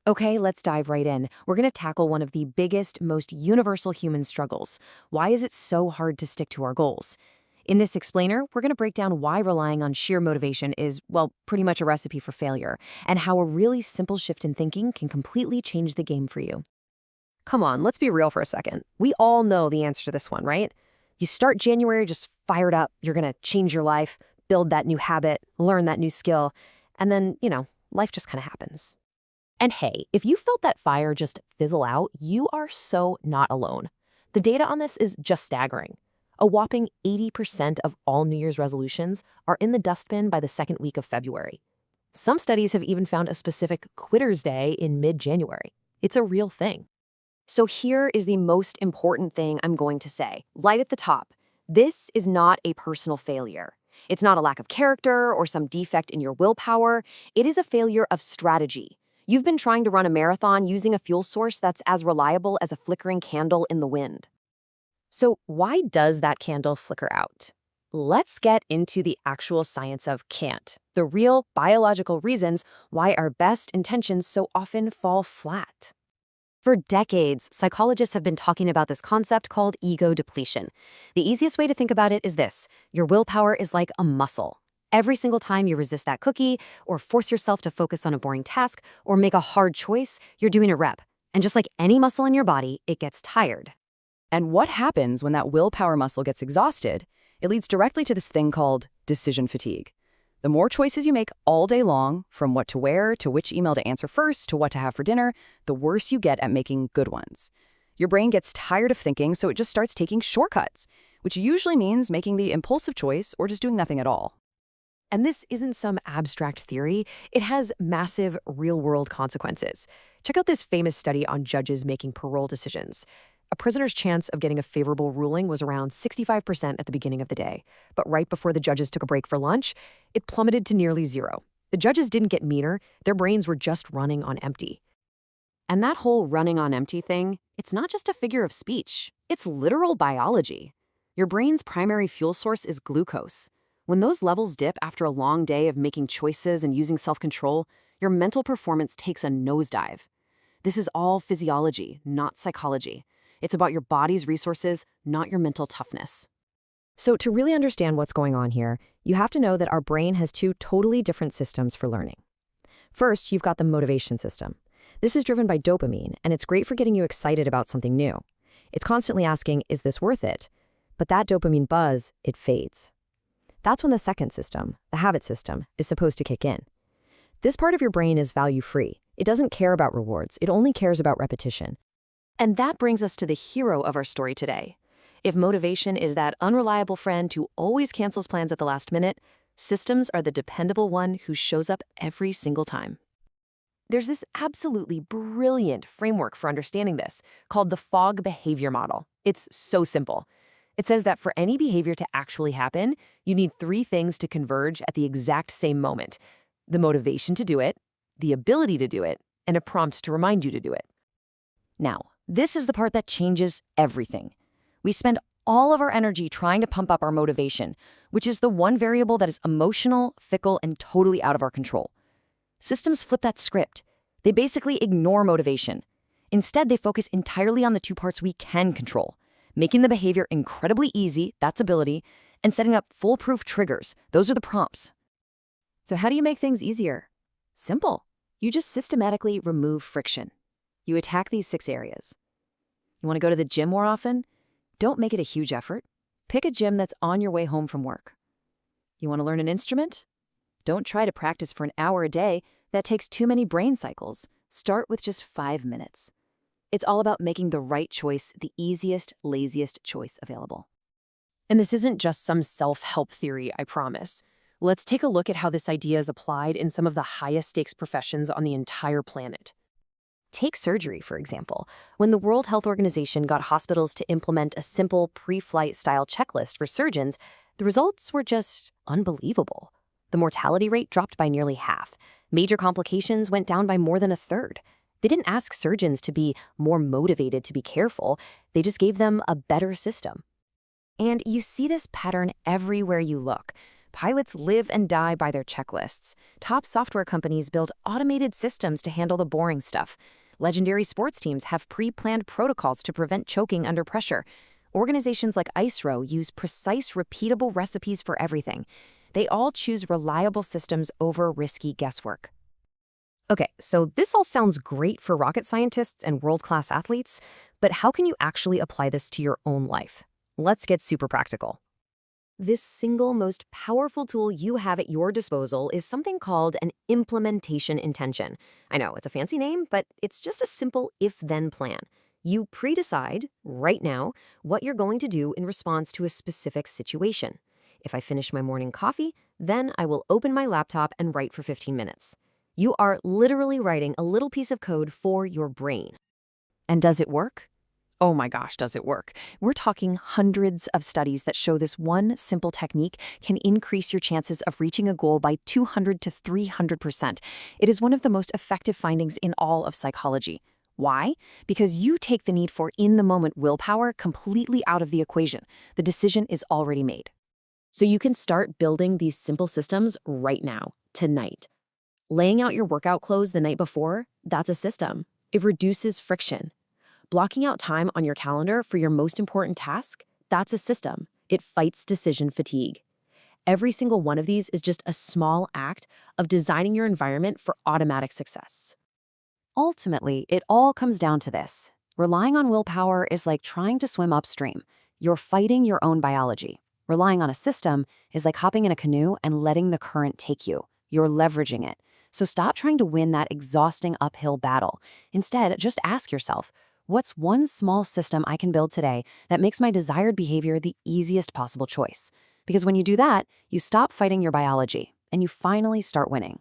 Okay, let's dive right in. We're going to tackle one of the biggest, most universal human struggles. Why is it so hard to stick to our goals? In this explainer, we're going to break down why relying on sheer motivation is, well, pretty much a recipe for failure, and how a really simple shift in thinking can completely change the game for you. Come on, let's be real for a second. We all know the answer to this one, right? You start January just fired up, you're going to change your life, build that new habit, learn that new skill, and then, life just kind of happens. And hey, if you felt that fire just fizzle out, you are so not alone. The data on this is just staggering. A whopping 80% of all New Year's resolutions are in the dustbin by the second week of February. Some studies have even found a specific Quitter's Day in mid-January. It's a real thing. So here is the most important thing I'm going to say, right at the top. This is not a personal failure. It's not a lack of character or some defect in your willpower. It is a failure of strategy. You've been trying to run a marathon using a fuel source that's as reliable as a flickering candle in the wind. So why does that candle flicker out? Let's get into the actual science of can't, the real biological reasons why our best intentions so often fall flat. For decades, psychologists have been talking about this concept called ego depletion. The easiest way to think about it is this: your willpower is like a muscle. Every single time you resist that cookie, or force yourself to focus on a boring task, or make a hard choice, you're doing a rep. And just like any muscle in your body, it gets tired. And what happens when that willpower muscle gets exhausted? It leads directly to this thing called decision fatigue. The more choices you make all day long, from what to wear, to which email to answer first, to what to have for dinner, the worse you get at making good ones. Your brain gets tired of thinking, so it just starts taking shortcuts, which usually means making the impulsive choice or just doing nothing at all. And this isn't some abstract theory. It has massive real-world consequences. Check out this famous study on judges making parole decisions. A prisoner's chance of getting a favorable ruling was around 65% at the beginning of the day. But right before the judges took a break for lunch, it plummeted to nearly zero. The judges didn't get meaner. Their brains were just running on empty. And that whole running on empty thing, it's not just a figure of speech. It's literal biology. Your brain's primary fuel source is glucose. When those levels dip after a long day of making choices and using self-control, your mental performance takes a nosedive. This is all physiology, not psychology. It's about your body's resources, not your mental toughness. So to really understand what's going on here, you have to know that our brain has two totally different systems for learning. First, you've got the motivation system. This is driven by dopamine, and it's great for getting you excited about something new. It's constantly asking, is this worth it? But that dopamine buzz, it fades. That's when the second system, the habit system, is supposed to kick in. This part of your brain is value-free. It doesn't care about rewards. It only cares about repetition. And that brings us to the hero of our story today. If motivation is that unreliable friend who always cancels plans at the last minute, systems are the dependable one who shows up every single time. There's this absolutely brilliant framework for understanding this called the Fogg behavior model. It's so simple. It says that for any behavior to actually happen, you need three things to converge at the exact same moment: the motivation to do it, the ability to do it, and a prompt to remind you to do it. Now, this is the part that changes everything. We spend all of our energy trying to pump up our motivation, which is the one variable that is emotional, fickle, and totally out of our control. Systems flip that script. They basically ignore motivation. Instead, they focus entirely on the two parts we can control: making the behavior incredibly easy, that's ability, and setting up foolproof triggers, those are the prompts. So how do you make things easier? Simple. You just systematically remove friction. You attack these 6 areas. You want to go to the gym more often? Don't make it a huge effort. Pick a gym that's on your way home from work. You want to learn an instrument? Don't try to practice for an hour a day. That takes too many brain cycles. Start with just 5 minutes. It's all about making the right choice the easiest, laziest choice available. And this isn't just some self-help theory, I promise. Let's take a look at how this idea is applied in some of the highest stakes professions on the entire planet. Take surgery, for example. When the World Health Organization got hospitals to implement a simple pre-flight style checklist for surgeons, the results were just unbelievable. The mortality rate dropped by nearly half. Major complications went down by more than a third. They didn't ask surgeons to be more motivated to be careful. They just gave them a better system. And you see this pattern everywhere you look. Pilots live and die by their checklists. Top software companies build automated systems to handle the boring stuff. Legendary sports teams have pre-planned protocols to prevent choking under pressure. Organizations like ISRO use precise, repeatable recipes for everything. They all choose reliable systems over risky guesswork. Okay, so this all sounds great for rocket scientists and world-class athletes, but how can you actually apply this to your own life? Let's get super practical. This single most powerful tool you have at your disposal is something called an implementation intention. I know, it's a fancy name, but it's just a simple if-then plan. You pre-decide, right now, what you're going to do in response to a specific situation. If I finish my morning coffee, then I will open my laptop and write for 15 minutes. You are literally writing a little piece of code for your brain. And does it work? Oh my gosh, does it work? We're talking hundreds of studies that show this one simple technique can increase your chances of reaching a goal by 200 to 300%. It is one of the most effective findings in all of psychology. Why? Because you take the need for in-the-moment willpower completely out of the equation. The decision is already made. So you can start building these simple systems right now, tonight. Laying out your workout clothes the night before, that's a system. It reduces friction. Blocking out time on your calendar for your most important task, that's a system. It fights decision fatigue. Every single one of these is just a small act of designing your environment for automatic success. Ultimately, it all comes down to this. Relying on willpower is like trying to swim upstream. You're fighting your own biology. Relying on a system is like hopping in a canoe and letting the current take you. You're leveraging it. So stop trying to win that exhausting uphill battle. Instead, just ask yourself, what's one small system I can build today that makes my desired behavior the easiest possible choice? Because when you do that, you stop fighting your biology and you finally start winning.